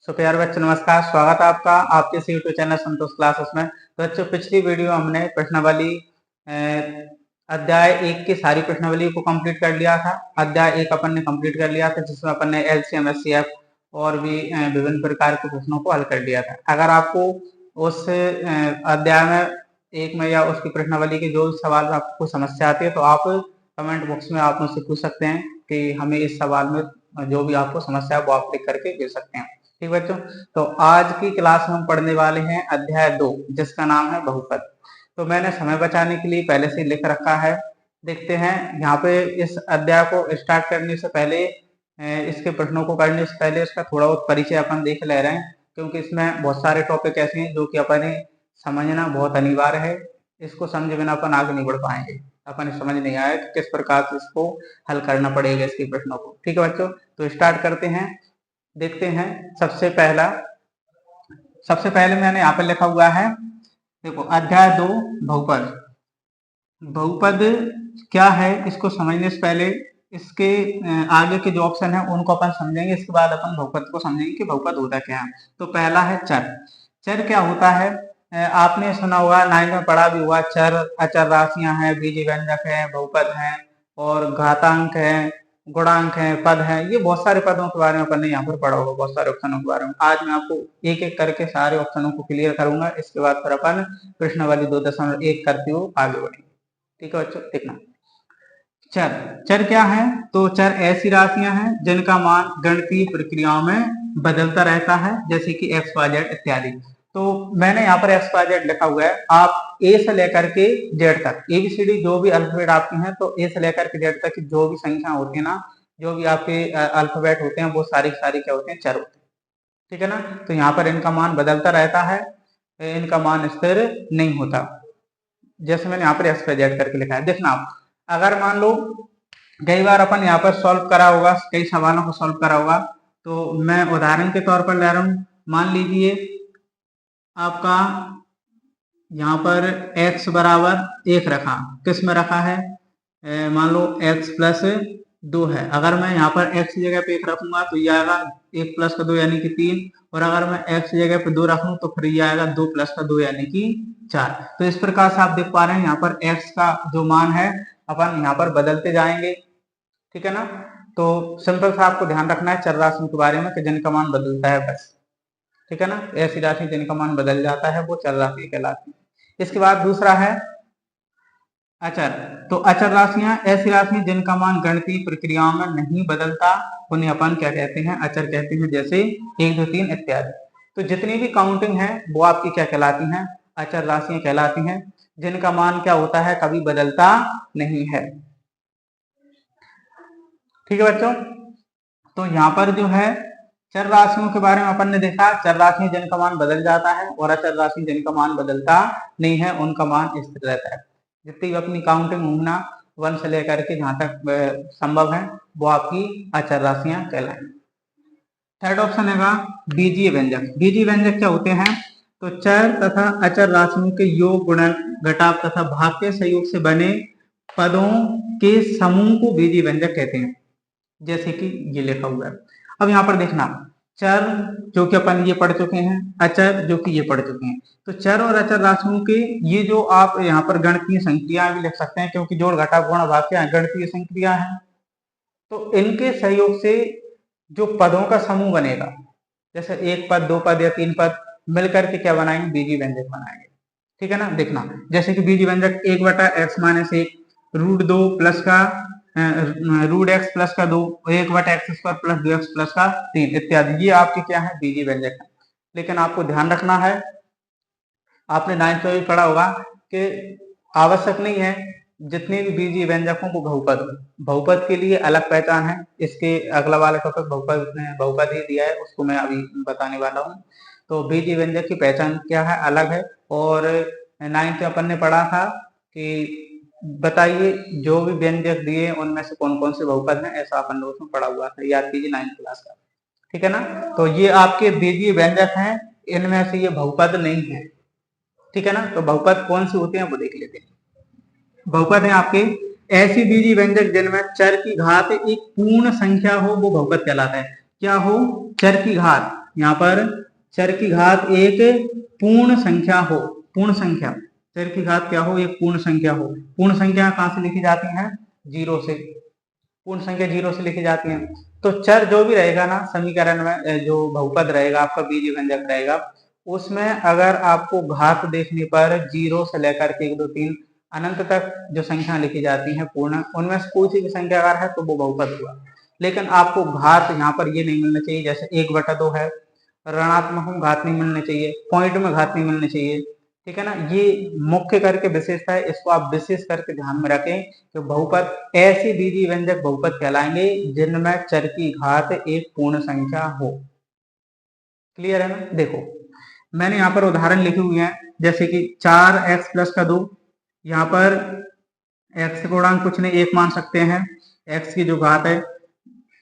प्यारे बच्चों नमस्कार, स्वागत है आपका आपके इस यूट्यूब चैनल संतोष क्लासेस में। तो बच्चों पिछली वीडियो हमने प्रश्नावली अध्याय 1 की सारी प्रश्नावली को कंप्लीट कर लिया था। अध्याय 1 अपन ने कंप्लीट कर लिया था जिसमें अपन ने एलसीएम एचसीएफ और भी विभिन्न प्रकार के प्रश्नों को हल कर लिया था। अगर आपको उस अध्याय में एक में या उसकी प्रश्नावली के जो सवाल में आपको समस्या आती है तो आप कमेंट बॉक्स में आप मुझसे पूछ सकते हैं कि हमें इस सवाल में जो भी आपको समस्या है वो आप लिख करके भेज सकते हैं। ठीक बच्चों, तो आज की क्लास में हम पढ़ने वाले हैं अध्याय 2 जिसका नाम है बहुपद। तो मैंने समय बचाने के लिए पहले से लिख रखा है। देखते हैं यहाँ पे इस अध्याय को स्टार्ट करने से पहले इसके प्रश्नों को करने से पहले इसका थोड़ा बहुत परिचय अपन देख ले रहे हैं, क्योंकि इसमें बहुत सारे टॉपिक ऐसे हैं जो कि अपन समझना बहुत अनिवार्य है। इसको समझे बिना अपन आगे नहीं बढ़ पाएंगे। अपन समझ नहीं आया कि किस प्रकार से इसको हल करना पड़ेगा इसके प्रश्नों को। ठीक है बच्चों, तो स्टार्ट करते हैं। देखते हैं सबसे पहले मैंने यहाँ पर लिखा हुआ है, देखो अध्याय 2 बहुपद। बहुपद क्या है इसको समझने से पहले इसके आगे के जो ऑप्शन है उनको अपन समझेंगे। इसके बाद अपन बहुपद को समझेंगे कि बहुपद होता क्या है। तो पहला है चर। चर क्या होता है? आपने सुना होगा, 9th में पढ़ा भी हुआ। चर अचर राशियां हैं, बीजी व्यंजक है, बहुपद है और घातांक है, गुणांक है, पद है। ये बहुत सारे पदों के बारे में अपन ने यहाँ पर पढ़ा होगा, बहुत सारे ऑप्शनों के बारे में। आज मैं आपको एक एक करके सारे ऑप्शनों को क्लियर करूंगा। इसके बाद फिर अपन प्रश्नावली 2.1 करते हुए आगे बढ़ेंगे। ठीक है बच्चों, देखना। चर चर क्या है? तो चर ऐसी राशियां हैं जिनका मान गणितीय प्रक्रियाओं में बदलता रहता है, जैसे कि एक्स वाई जेड इत्यादि। तो मैंने यहाँ पर एक्स वाई जेड लिखा हुआ है। आप ए से लेकर के जेड तक एबीसीडी जो भी अल्फाबेट आपके हैं, तो ए से लेकर के जेड तक की जो भी संख्या होती है ना, जो भी आपके अल्फाबेट होते हैं, वो सारी सारी क्या होते हैं? चर होते हैं। ठीक है ना? तो यहाँ पर इनका मान बदलता रहता है, इनका मान स्थिर नहीं होता, जैसे मैंने यहाँ पर एक्स वाई जेड करके लिखा है। देखना आप, अगर मान लो कई बार अपन यहाँ पर सॉल्व करा होगा, कई सवालों को सॉल्व करा होगा, तो मैं उदाहरण के तौर पर ले रहा हूँ। मान लीजिए आपका यहाँ पर x बराबर 1 रखा, किस में रखा है? मान लो x प्लस 2 है। अगर मैं यहाँ पर x की जगह पे 1 रखूंगा तो ये आएगा 1 प्लस का 2 यानी कि 3, और अगर मैं x की जगह पे 2 रखूं तो फिर ये आएगा 2 प्लस का 2 यानी कि 4। तो इस प्रकार से आप देख पा रहे हैं यहाँ पर x का जो मान है अपन यहाँ पर बदलते जाएंगे। ठीक है ना? तो सिंपल सा आपको ध्यान रखना है चर राशियों के बारे में कि जिनका मान बदलता है बस। ठीक है ना? ऐसी राशि जिनका मान बदल जाता है वो चर राशि कहलाती है। इसके बाद दूसरा है अचर। तो अचर राशियां ऐसी राशियां जिनका मान गणितीय प्रक्रियाओं में नहीं बदलता, उन्हें अपन क्या कहते हैं? अचर कहते हैं, जैसे 1 2 3 इत्यादि। तो जितनी भी काउंटिंग है वो आपकी क्या कहलाती हैं? अचर राशियां कहलाती हैं, जिनका मान क्या होता है? कभी बदलता नहीं है। ठीक है बच्चों, तो यहाँ पर जो है चर राशियों के बारे में अपन ने देखा। चर राशियां जिनका मान बदल जाता है और अचर राशि जिनका मान बदलता नहीं है, उनका मान स्थिर रहता है। जितनी भी अपनी काउंटिंग होना 1 से लेकर के जहां तक संभव है वो आपकी अचर राशियां कहलाएंगी। थर्ड ऑप्शन है बीजीय व्यंजक। बीजीय व्यंजक क्या होते हैं? तो चर तथा अचर राशियों के योग, गुणक, घटाव तथा भाग के संयोग से बने पदों के समूह को बीजीय व्यंजक कहते हैं, जैसे कि ये लिखा हुआ है। अब यहाँ पर देखना, चर जो कि अपन ये पढ़ चुके हैं, अचर जो कि ये पढ़ चुके हैं। तो चर और अचर राशियों के ये जो आप यहाँ पर गणितीय संक्रिया भी लिख सकते हैं, क्योंकि जोड़ घटाव गुणा भाग क्या है? गणितीय संक्रिया है। तो इनके सहयोग से जो पदों का समूह बनेगा, जैसे 1 पद, 2 पद या 3 पद मिलकर के क्या बनाएंगे? बीजीय व्यंजक बनाएंगे। ठीक है ना? देखना, जैसे कि बीजीय व्यंजक 1/x-1 √2 प्लस का √x प्लस का 2, 1/x² प्लस 2x प्लस का 3 इत्यादि। ये आपके क्या है? बीजीय व्यंजक है। लेकिन आपको ध्यान रखना है, आपने 9th में भी पढ़ा होगा कि आवश्यक नहीं है जितने भी बीजीय व्यंजकों को बहुपद के लिए अलग पहचान है। इसके अगला वाला टॉपिक बहुपद ही दिया है, उसको मैं अभी बताने वाला हूँ। तो बीजीय व्यंजक की पहचान क्या है? अलग है। और 9th में अपन ने पढ़ा था कि बताइए जो भी व्यंजक दिए उनमें से कौन कौन से बहुपद हैं, ऐसा अपन ने उसमें पढ़ा हुआ था, याद कीजिए 9th क्लास का। ठीक है ना? तो ये आपके बीजीय व्यंजक हैं, इनमें से ये बहुपद नहीं है। ठीक है ना? तो बहुपद कौन से होते हैं वो देख लेते हैं। बहुपद है आपके ऐसी बीजीय व्यंजक जिनमें चर की घात एक पूर्ण संख्या हो, वो बहुपद कहलाता है। क्या हो? चर की घात यहाँ पर चर की घात एक पूर्ण संख्या हो, पूर्ण संख्या, चर की घात क्या हो, एक पूर्ण संख्या हो। पूर्ण संख्या कहाँ से लिखी जाती है, जीरो से, पूर्ण संख्या जीरो से लिखी जाती है। तो चर जो भी रहेगा ना समीकरण में, जो बहुपद रहेगा आपका बीजीय व्यंजक रहेगा, उसमें अगर आपको घात देखने पर जीरो से लेकर के 1 2 3 अनंत तक जो संख्या लिखी जाती है पूर्ण, उनमें से कोई सी भी संख्या अगर है तो वो बहुपद हुआ। लेकिन आपको घात यहाँ पर ये नहीं मिलना चाहिए, जैसे 1/2 है, ऋणात्मक में घात नहीं मिलनी चाहिए, पॉइंट में घात नहीं मिलनी चाहिए, ठीक है ना। ये मुख्य करके विशेषता है, इसको आप विशेष करके ध्यान में रखें कि बहुपद ऐसे बीजीय व्यंजक बहुपद कहलाएंगे जिनमें चर की घात एक पूर्ण संख्या हो। क्लियर है ना। देखो मैंने यहाँ पर उदाहरण लिखे हुए हैं, जैसे कि 4x + का 2, यहाँ पर x का गुणांक कुछ नहीं, 1 मान सकते हैं, x की जो घात है।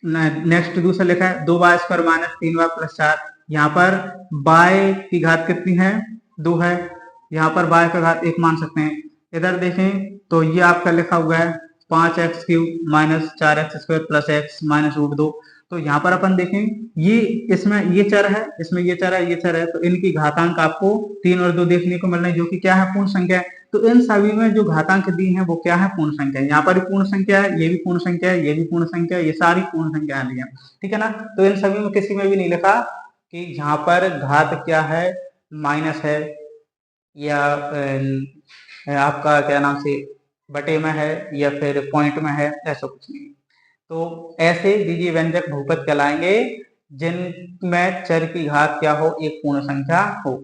नेक्स्ट दूसरा लिखा है 2y² - 3y + 4, यहाँ पर y की घात कितनी है, 2 है, यहाँ पर y का घात 1 मान सकते हैं। इधर देखें तो ये आपका लिखा हुआ है 5x³ - 4x² + x -√2। तो यहाँ पर अपन देखें ये इसमें ये चर है, इसमें ये चर है, ये चर है, तो इनकी घातांक आपको 3 और 2 देखने को मिल रहे हैं, जो कि क्या है, पूर्ण संख्या है। तो इन सभी में जो घातांक दी हैं वो क्या है, पूर्ण संख्या है। यहाँ पर भी पूर्ण संख्या है, ये भी पूर्ण संख्या है, ये भी पूर्ण संख्या है, ये सारी पूर्ण संख्या दी है, ठीक है ना। तो इन सभी में किसी में भी नहीं लिखा कि यहाँ पर घात क्या है, माइनस है, या आपका क्या नाम से बटे में है, या फिर पॉइंट में है, ऐसा कुछ नहीं। तो ऐसे बीजीय व्यंजक बहुपद कहलाएंगे जिनमें चर की घात क्या हो, एक पूर्ण संख्या हो,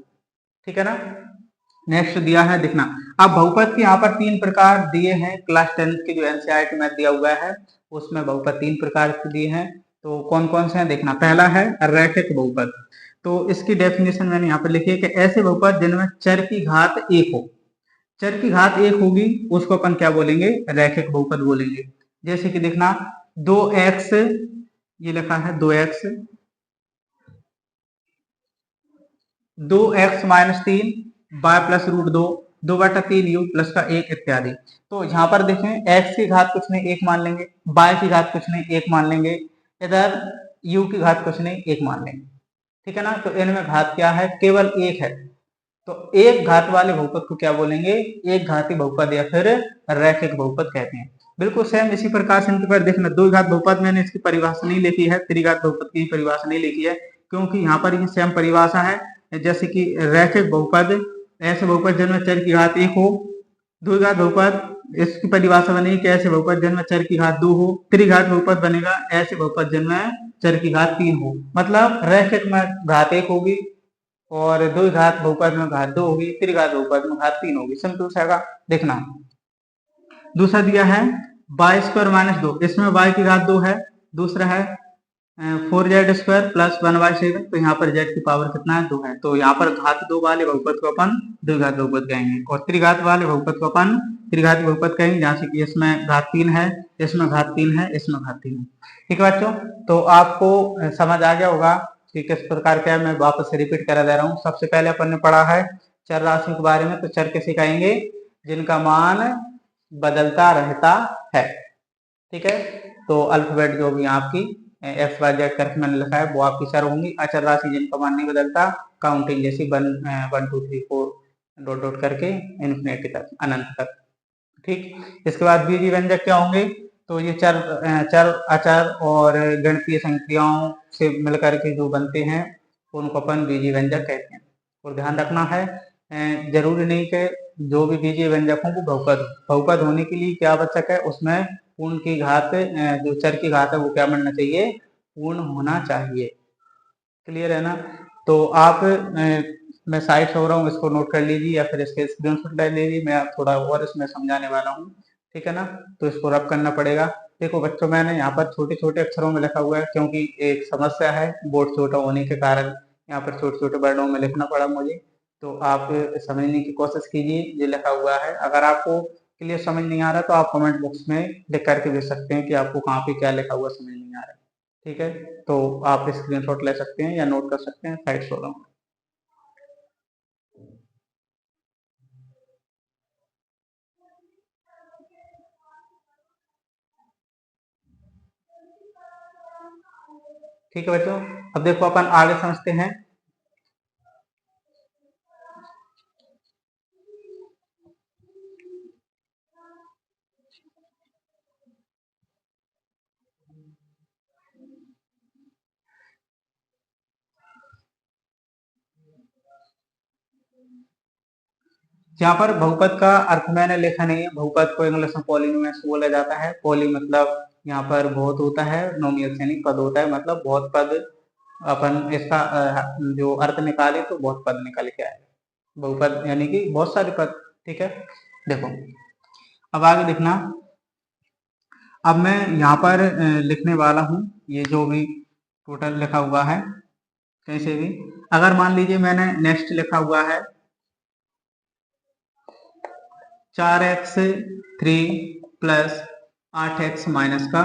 ठीक है ना। नेक्स्ट दिया है, देखना। अब बहुपद के यहाँ पर 3 प्रकार दिए हैं, क्लास 10 की जो एनसीईआरटी में दिया हुआ है उसमें बहुपद 3 प्रकार के दिए हैं। तो कौन कौन से हैं देखना। पहला है रैखिक बहुपद। तो इसकी डेफिनेशन मैंने यहाँ पर लिखी है कि ऐसे बहुपद जिनमें चर की घात 1 हो, चर की घात 1 होगी उसको अपन क्या बोलेंगे, रैखिक बहुपद बोलेंगे। जैसे कि देखना 2x, ये लिखा है 2x, 2x - 3 y +√2, 2/3 u plus का 1 इत्यादि। तो यहाँ पर देखें x की घात कुछ नहीं 1 मान लेंगे, y की घात कुछ नहीं 1 मान लेंगे, इधर u की घात कुछ नहीं 1 मान लेंगे, ठीक है ना। तो इनमें घात क्या है, केवल 1 है। तो एक घात वाले बहुपद को क्या बोलेंगे, एक घाती बहुपद या फिर रैखिक बहुपद कहते हैं। बिल्कुल सेम इसी प्रकार से इनके पर देखना, दो घात बहुपद मैंने इसकी परिभाषा नहीं लिखी है, त्रिघात बहुपद की परिभाषा नहीं लिखी है, क्योंकि यहाँ पर ये सेम परिभाषा है। जैसे कि रैखिक बहुपद ऐसे बहुपद जिनमें चर की घात 1 हो, द्विघात बहुपद इसकी परिभाषा बनेगी कि ऐसे बहुपद जिनमें चर की घात 2 हो, त्रिघात बहुपद बनेगा ऐसे बहुपद जिनमें चर की घात 3 हो। मतलब रैखिक में घात 1 होगी और द्विघात बहुपद में घात 2 होगी, त्रिघात बहुपद में घात 3 होगी। सिंपल सा है, देखना। दूसरा दिया है y² - 2, इसमें y की घात 2 है। दूसरा है 4z² + 1/7, तो यहाँ पर z की पावर कितना है, 2 है। तो यहाँ पर घात 2 वाले बहुपद को अपन द्विघात बहुपद कहेंगे, और त्रिघात वाले बहुपद को अपन त्रिघात बहुपद कहेंगे, जहाँ से कि इसमें घात 3 है, इसमें घात 3 है, इसमें घात 3 है, ठीक है बच्चों। तो आपको समझ आ गया होगा कि किस प्रकार का है। मैं वापस से रिपीट करा दे रहा हूँ। सबसे पहले अपन ने पढ़ा है चर राशियों के बारे में। तो चर कैसे कहेंगे, जिनका मान बदलता रहता है, ठीक है। तो अल्फाबेट जो भी आपकी एक्स वाई जेड करके मैंने लिखा है वो आपकी चर होंगी। अचर राशि जिनका मान नहीं बदलता, काउंटिंग जैसी 1 2 3 4 डॉट डॉट करके इन्फिनिटी तक, अनंत तक, ठीक। इसके बाद बीजीय व्यंजक क्या होंगे, तो ये चर चर अचर और गणितीय संख्याओं से मिलकर के जो बनते हैं उनको अपन बीजीय व्यंजक कहते हैं। और ध्यान रखना है जरूरी नहीं कि जो भी बीजीय व्यंजक हो वो बहुपद, बहुपद होने के लिए क्या आवश्यक है, उसमें पूर्ण की घात जो चर की घात है वो क्या बनना चाहिए, पूर्ण होना चाहिए। क्लियर है ना। तो आप मैं साइड हो रहा हूँ, इसको नोट कर लीजिए या फिर इसके स्क्रीनशॉट ले लीजिए। मैं थोड़ा और इसमें समझाने वाला हूँ, ठीक है ना। तो इसको रब करना पड़ेगा। देखो बच्चों मैंने यहाँ पर छोटे छोटे अक्षरों में लिखा हुआ है, क्योंकि एक समस्या है बोर्ड छोटा होने के कारण यहाँ पर छोटे छोटे वर्णों में लिखना पड़ा मुझे। तो आप समझने की कोशिश कीजिए जो लिखा हुआ है। अगर आपको क्लियर समझ नहीं आ रहा तो आप कमेंट बॉक्स में लिख करके भेज सकते हैं कि आपको कहाँ पे क्या लिखा हुआ समझ नहीं आ रहा है, ठीक है। तो आप स्क्रीनशॉट ले सकते हैं या नोट कर सकते हैं, साइड हो रहा हूँ। ठीक है बच्चों, अब देखो अपन आगे समझते हैं। यहाँ पर बहुपद का अर्थ मैंने लिखा नहीं है। बहुपद को इंग्लिश में पॉलिनोमियल्स बोला जाता है। पॉली मतलब यहाँ पर बहुत होता है, नोमियल्स यानी पद होता है, मतलब बहुत पद। अपन इसका जो अर्थ निकाले तो बहुत पद निकल के आए। बहुपद यानी कि बहुत सारे पद। ठीक है, देखो अब आगे देखना। अब मैं यहाँ पर लिखने वाला हूँ ये जो भी टोटल लिखा हुआ है, कैसे भी। अगर मान लीजिए मैंने नेक्स्ट लिखा हुआ है 4x3 प्लस 8x माइनस का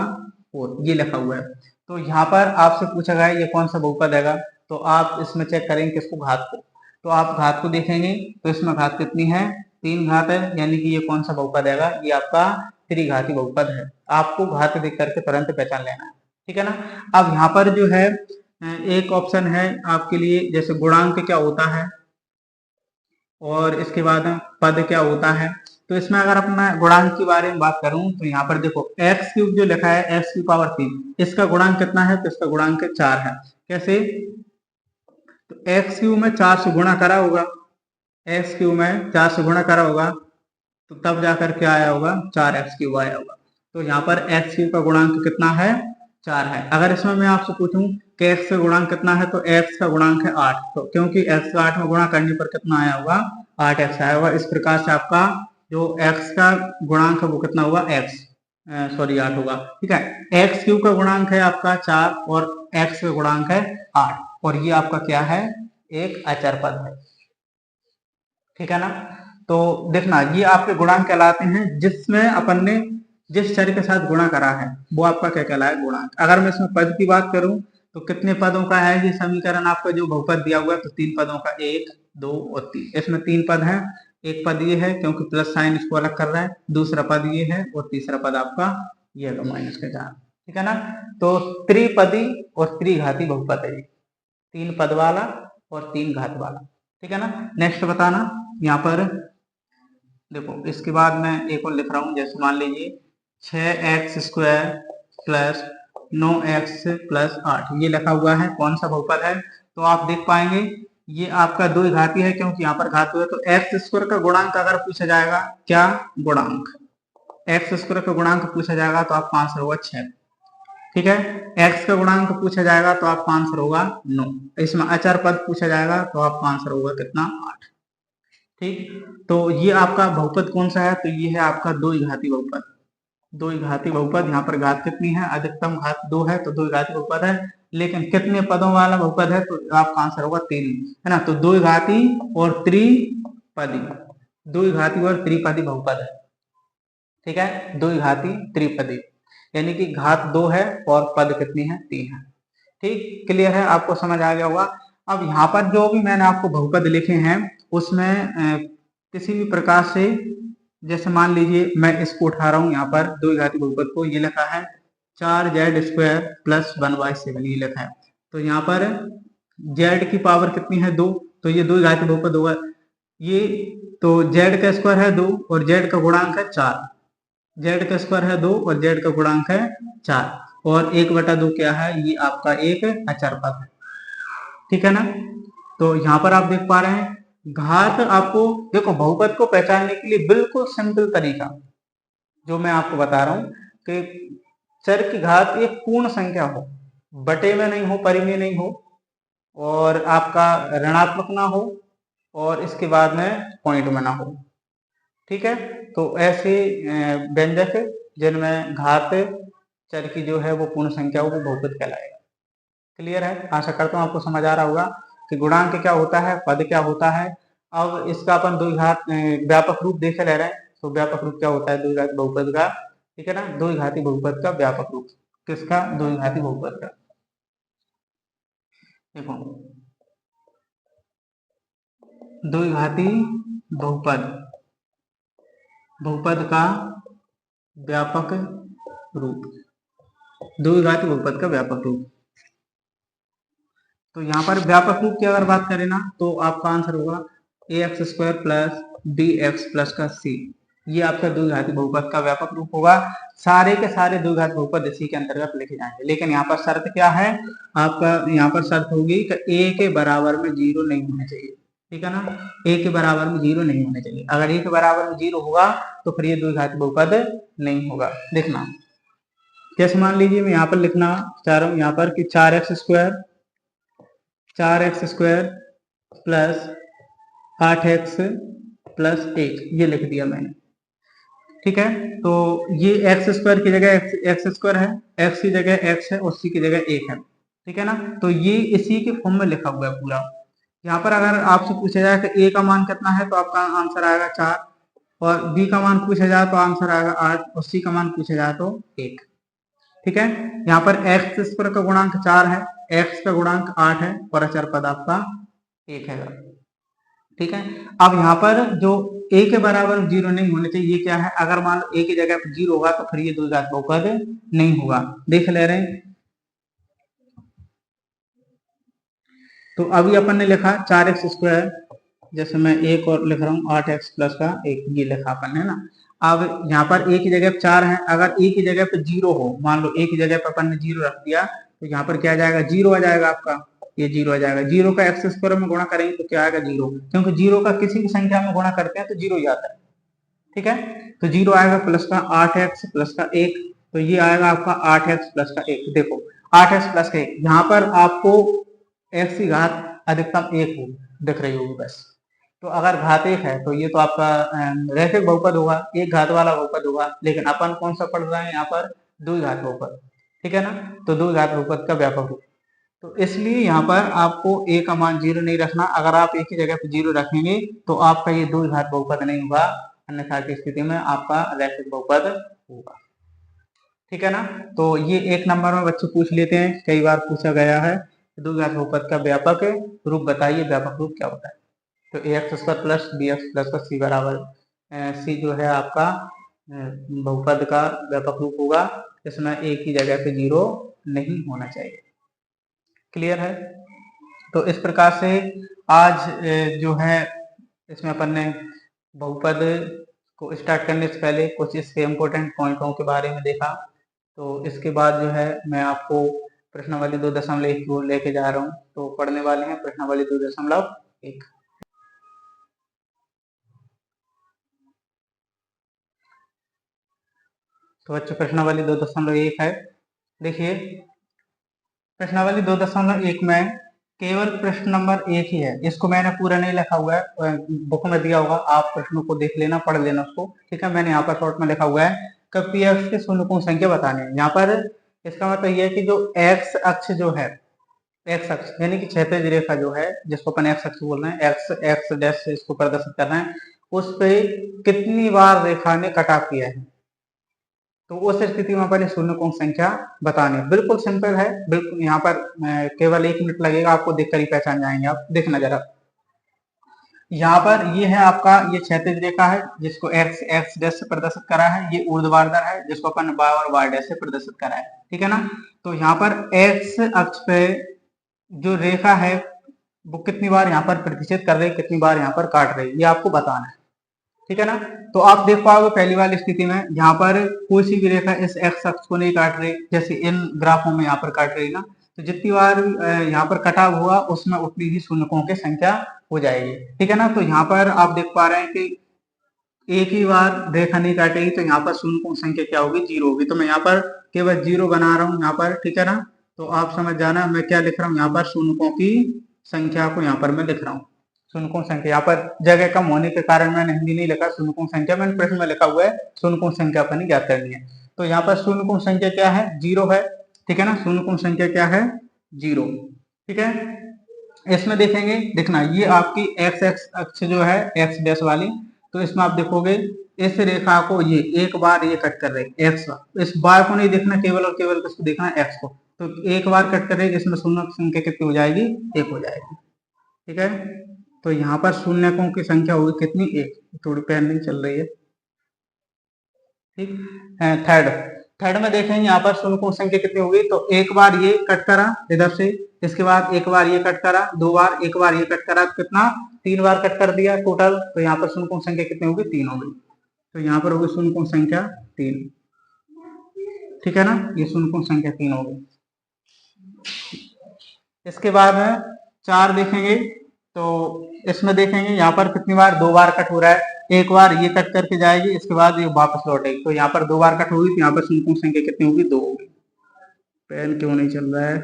4, ये लिखा हुआ है। तो यहाँ पर आपसे पूछा गया ये कौन सा बहुपद है, तो आप इसमें चेक करेंगे किसको, घात को। तो आप घात को देखेंगे तो इसमें घात कितनी है, 3 घात है, यानी कि ये कौन सा बहुपद है, ये आपका त्रिघाती बहुपद है। आपको घात देख करके तुरंत पहचान लेना है, ठीक है ना। अब यहाँ पर जो है एक ऑप्शन है आपके लिए, जैसे गुणांक क्या होता है और इसके बाद पद क्या होता है। तो इसमें अगर अपना गुणांक के बारे में बात करूं तो यहाँ पर देखो एक्स क्यूब जो लिखा है एक्स की पावर 3, इसका गुणांक कितना है, तो इसका गुणांक 4 है। कैसे, तो एक्स क्यूब में 4 से गुणा करा होगा, एक्स क्यूब में 4 से गुणा करा होगा, तो तब जाकर क्या आया होगा, 4x क्यूब आया होगा। तो यहाँ पर एक्स क्यूब का गुणांक कितना है, 4 है। अगर इसमें मैं आपसे पूछूं कि एक्स का गुणांक कितना है, तो एक्स का गुणांक है 8, तो क्योंकि एक्स का 8 में गुणा करने पर कितना आया होगा, 8x आया होगा। इस प्रकार से आपका जो एक्स का गुणांक है वो कितना होगा, एक्स सॉरी 8 होगा। ठीक है, एक्स क्यूब का गुणांक है आपका 4 और एक्स का गुणांक है 8, और ये आपका क्या है, एक अचर पद है। ठीक है ना। तो देखना ये आपके गुणांक कहलाते हैं जिसमें अपन ने जिस चर के साथ गुणा करा है वो आपका क्या कहलाए, गुणांक। अगर मैं इसमें पद की बात करूं तो कितने पदों का है ये समीकरण, आपका जो बहुपद दिया हुआ है, तो 3 पदों का, 1 2 और 3। इसमें 3 पद हैं, एक पद ये है क्योंकि प्लस साइन इसको अलग कर रहा है, दूसरा पद ये है, और तीसरा पद आपका ये है माइनस का 4। ठीक है ना। तो त्रिपदी और त्रिघाती बहुपद है, 3 पद वाला और 3 घात वाला। ठीक है ना। नेक्स्ट बताना, यहाँ पर देखो इसके बाद मैं एक और लिख रहा हूं, जैसे मान लीजिए 6x² प्लस 9x प्लस 8, ये लिखा हुआ है, कौन सा बहुपद है। तो आप देख पाएंगे ये आपका दो घाती है, क्योंकि यहाँ पर घात हुआ है। तो x² का गुणांक अगर पूछा जाएगा, क्या गुणांक, x² का गुणांक पूछा जाएगा तो आपका आंसर होगा 6। ठीक है, x का गुणांक पूछा जाएगा तो आपका आंसर होगा 9। इसमें अचर पद पूछा जाएगा तो आपका आंसर होगा कितना, 8। ठीक, तो ये आपका बहुपद कौन सा है, तो ये है आपका दो घाती बहुपद। दो घाती बहुपद, यहाँ पर घात कितनी है, अधिकतम घात 2 है, तो दो घाती बहुपद है। लेकिन कितने पदों वाला बहुपद है, तो आपका आंसर होगा 3, है ना। तो दो घाती और त्रिपदी, दो घाती और त्रिपदी बहुपद है। ठीक है, दो घाती त्रिपदी, यानी कि घात 2 है और पद कितनी है, 3 है। ठीक, क्लियर है, आपको समझ आ गया होगा। अब यहाँ पर जो भी मैंने आपको बहुपद लिखे हैं उसमें किसी भी प्रकार से, जैसे मान लीजिए मैं इसको उठा रहा हूँ, यहाँ पर दो घाती बहुपद को, ये लिखा है 4z² प्लस 1/7, ये लिखा है। तो यहाँ पर z की पावर कितनी है, 2, तो ये दो घाती बहुपद होगा ये। तो z का स्क्वायर है 2 और z का गुणांक है 4, z का स्क्वायर है 2 और z का गुणांक है 4, और 1/2 क्या है, ये आपका एक अचर पद है। ठीक है ना। तो यहाँ पर आप देख पा रहे हैं घात, आपको देखो बहुपद को पहचानने के लिए बिल्कुल सिंपल तरीका जो मैं आपको बता रहा हूं कि चर की घात एक पूर्ण संख्या हो, बटे में नहीं हो, परि में नहीं हो, और आपका ऋणात्मक ना हो, और इसके बाद में पॉइंट में ना हो। ठीक है, तो ऐसे व्यंजक जिनमें घात चर की जो है वो पूर्ण संख्या हो, वो बहुपद कहलाएगा। क्लियर है, आशा करता हूँ आपको समझ आ रहा होगा कि गुणांक क्या होता है, पद क्या होता है। अब इसका अपन द्विघात व्यापक रूप देखे ले रहे हैं, तो व्यापक रूप क्या होता है द्विघाती बहुपद का। ठीक है ना, द्विघाती बहुपद का व्यापक रूप, किसका, द्विघाती बहुपद का। देखो द्विघाती बहुपद, बहुपद का व्यापक रूप, द्विघाती बहुपद का व्यापक रूप। तो यहाँ पर व्यापक रूप की अगर बात करें ना तो आपका आंसर होगा ax² प्लस bx प्लस का c। ये आपका द्विघाती बहुपद का व्यापक रूप होगा। सारे के सारे द्विघात बहुपद इसी के अंतर्गत लिखे जाएंगे, लेकिन यहाँ पर शर्त क्या है आपका, यहाँ पर शर्त होगी कि a के बराबर में 0 नहीं होना चाहिए। ठीक है ना, a के बराबर में 0 नहीं होना चाहिए। अगर a के बराबर में 0 होगा तो फिर ये द्विघाती बहुपद नहीं होगा। देखना कैसे, मान लीजिए मैं यहाँ पर लिखना चाह रहा हूँ यहाँ पर कि 4x² प्लस 8x प्लस 1 ये लिख दिया मैंने। ठीक है, तो ये x² की जगह x² है, x की जगह x है और c की जगह 1 है। ठीक है ना, तो ये इसी के फॉर्म में लिखा हुआ है पूरा। यहाँ पर अगर आपसे पूछा जाए कि a का मान कितना है तो आपका आंसर आएगा 4, और b का मान पूछा जाए तो आंसर आएगा 8, और c का मान पूछा जाए तो 1। ठीक है, यहाँ पर x² का गुणांक 4 है, x का गुणांक 8 है और अचर पद आपका 1 है। ठीक है, अब यहाँ पर जो a के बराबर 0 नहीं होने चाहिए, ये क्या है, अगर मान लो a की जगह पर 0 होगा तो फिर ये द्विघात बहुपद नहीं होगा। देख ले रहे हैं, तो अभी अपन ने लिखा 4x², जैसे मैं एक और लिख रहा हूँ 8x प्लस का 1, ये लिखा अपन ने ना। अब यहाँ पर a की जगह पर 4 है, अगर a की जगह पर 0 हो, मान लो a की जगह पर अपन ने 0 रख दिया तो यहाँ पर क्या आ जाएगा, 0 आ जाएगा आपका, ये 0 आ जाएगा। 0 का x² में गुणा करेंगे तो क्या आएगा 0, क्योंकि 0 का किसी भी संख्या में गुणा करते हैं तो 0 ही आता है। ठीक है, तो 0 आएगा प्लस का 8x प्लस का 1, तो ये आएगा आपका 8x प्लस का 1। देखो 8x प्लस का 1, यहाँ पर आपको x की घात अधिकतम 1 हो दिख रही होगी बस। तो अगर घात 1 है तो ये तो आपका रैखिक बहुपद होगा, एक घात वाला बहुपद होगा। लेकिन अपन कौन सा पढ़ रहे हैं यहाँ पर, द्विघात बहुपद। ठीक है ना, तो द्विघात बहुपद का व्यापक रूप, तो इसलिए यहाँ पर आपको a का मान 0 नहीं रखना। अगर आप a की जगह पर 0 रखेंगे तो आपका ये द्विघात बहुपद नहीं होगा, अन्यथा की स्थिति में आपका रैखिक बहुपद होगा। ठीक है ना, तो ये 1 नंबर में बच्चे पूछ लेते हैं, कई बार पूछा गया है, द्विघात बहुपद का व्यापक रूप बताइए, व्यापक रूप क्या होता है। तो ax² प्लस bx प्लस का c बराबर, c जो है आपका बहुपद का व्यापक रूप होगा, इसमें a की जगह पे 0 नहीं होना चाहिए। क्लियर है, तो इस प्रकार से आज जो है इसमें अपन ने बहुपद को स्टार्ट करने से पहले कुछ इसके इम्पोर्टेंट पॉइंटों के बारे में देखा। तो इसके बाद जो है मैं आपको प्रश्नावली 2.1 को लेके जा रहा हूँ, तो पढ़ने वाले हैं प्रश्नावली 2.1। तो बच्चों प्रश्नावली 2.1 है। देखिए प्रश्नावली 2.1 में केवल प्रश्न नंबर 1 ही है, इसको मैंने पूरा नहीं लिखा हुआ है, बुक में दिया होगा, आप प्रश्नों को देख लेना, पढ़ लेना उसको। ठीक है, मैंने यहाँ पर शॉर्ट में लिखा हुआ है कि px के शून्यकों संख्या बताने हैं। यहाँ पर इसका मतलब यह है कि जो x अक्ष जो है, x अक्ष यानी कि क्षैतिज रेखा जो है, जिसको अपन x अक्ष बोल रहे हैं, x डैश से इसको प्रदर्शित कर रहे हैं, उस पे कितनी बार रेखा ने कटाव किया है, तो उस स्थिति में अपन शून्यकों संख्या बतानी है। बिल्कुल सिंपल है, बिल्कुल यहाँ पर केवल 1 मिनट लगेगा, आपको देखकर ही पहचान जाएंगे आप। देखना जरा, यहाँ पर ये है आपका, ये क्षैतिज रेखा है जिसको x डैश से प्रदर्शित करा है, ये ऊर्ध्वाधर है जिसको अपन y और y डैश से प्रदर्शित करा है। ठीक है ना, तो यहाँ पर x अक्ष पे जो रेखा है वो कितनी बार यहाँ पर प्रतिच्छेद कर रही है, कितनी बार यहाँ पर काट रही है, ये आपको बताना है। ठीक है ना, तो आप देख पाओगे पहली वाली स्थिति में यहाँ पर कोई सी भी रेखा इस x अक्ष को नहीं काट रही, जैसे इन ग्राफों में यहाँ पर काट रही ना, तो जितनी बार यहाँ पर कटाव हुआ उसमें उतनी ही शून्यकों की संख्या हो जाएगी। ठीक है ना, तो यहाँ पर आप देख पा रहे हैं कि एक ही बार रेखा नहीं काटेगी तो यहाँ पर शून्यकों संख्या क्या होगी, 0 होगी। तो मैं यहाँ पर केवल 0 बना रहा हूँ यहाँ पर। ठीक है ना, तो आप समझ जाना मैं क्या लिख रहा हूँ, यहाँ पर शून्यकों की संख्या को यहाँ पर मैं लिख रहा हूँ। शून्यकों संख्या, यहाँ पर जगह कम होने के कारण मैंने हिंदी नहीं लिखा, शून्यकों संख्या मैंने प्रश्न में लिखा हुआ है, शून्यकों संख्या अपनी ज्ञात करनी है। तो यहाँ पर शून्यकों संख्या क्या है, 0 है। ठीक है ना, शून्यकों संख्या क्या है, 0। ठीक है, इसमें देखेंगे, देखना ये आपकी x अक्ष जो है x डैश वाली, तो इसमें आप देखोगे इस रेखा को ये एक बार ये कट कर रहे हैं x, इस बार को नहीं देखना, केवल और केवल किसको देखना है, x को। तो एक बार कट कर रहे हैं, इसमें शून्य संख्या कितनी हो जाएगी, 1 हो जाएगी। ठीक है, तो यहाँ पर शून्यकों की संख्या होगी कितनी, 1। थोड़ी पेन नहीं चल रही है। ठीक, थर्ड में देखेंगे यहाँ पर शून्यकों की संख्या कितनी होगी, तो एक बार ये कट करा इधर से, इसके बाद एक बार ये कट करा, 2 बार, एक बार ये कट करा, कितना 3 बार कट कर दिया टोटल। तो यहाँ पर शून्य संख्या कितनी होगी, 3 होगी। तो यहाँ पर होगी शून्य संख्या 3, ठीक है ना, ये शून्य संख्या 3 होगी। इसके बाद 4 देखेंगे, तो इसमें देखेंगे यहाँ पर कितनी बार, 2 बार कट हो रहा है। एक बार ये कट करके जाएगी, इसके बाद ये वापस लौटेगी, तो यहाँ पर 2 बार कट होगी, तो यहाँ पर शून्य संख्या कितनी होगी, 2 होगी। पेन क्यों नहीं चल रहा है,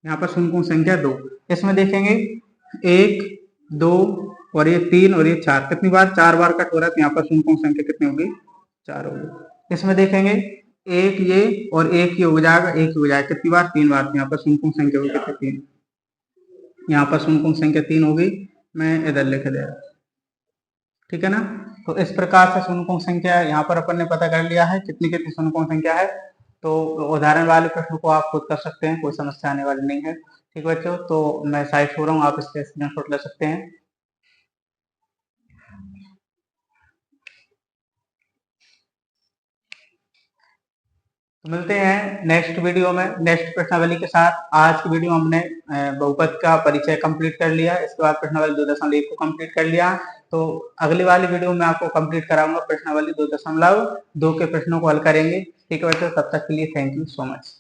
यहाँ पर शून्य संख्या 2। इसमें देखेंगे 1, 2 और ये 3 और ये 4, कितनी बार, 4 बार कट हो रहा है, तो यहाँ पर शून्य संख्या कितनी होगी, 4 होगी। इसमें देखेंगे एक ये और एक ये हो जाएगा, एक ही हो जाएगा, कितनी बार, 3 बार, तो यहाँ पर शून्य संख्या होगी कितनी, 3। यहाँ पर शून्य संख्या 3 होगी, मैं इधर लिख दे रहा, ठीक है ना। तो इस प्रकार से शून्य संख्या यहाँ पर अपन ने पता कर लिया है कितनी कितनी शून्य संख्या है। तो उदाहरण वाले प्रश्न को आप खुद कर सकते हैं, कोई समस्या आने वाली नहीं है, ठीक है बच्चों। तो मैं साइड छोड़ रहा हूँ, आप इससे स्क्रीनशॉट ले सकते हैं। तो मिलते हैं नेक्स्ट वीडियो में नेक्स्ट प्रश्नावली के साथ। आज की वीडियो हमने बहुपद का परिचय कंप्लीट कर लिया, इसके बाद प्रश्नावली 2.1 को कंप्लीट कर लिया। तो अगली वाली वीडियो में आपको कंप्लीट कराऊंगा प्रश्नावली 2.2 के प्रश्नों को हल करेंगे, ठीक है बच्चों। तब तक के लिए थैंक यू सो मच।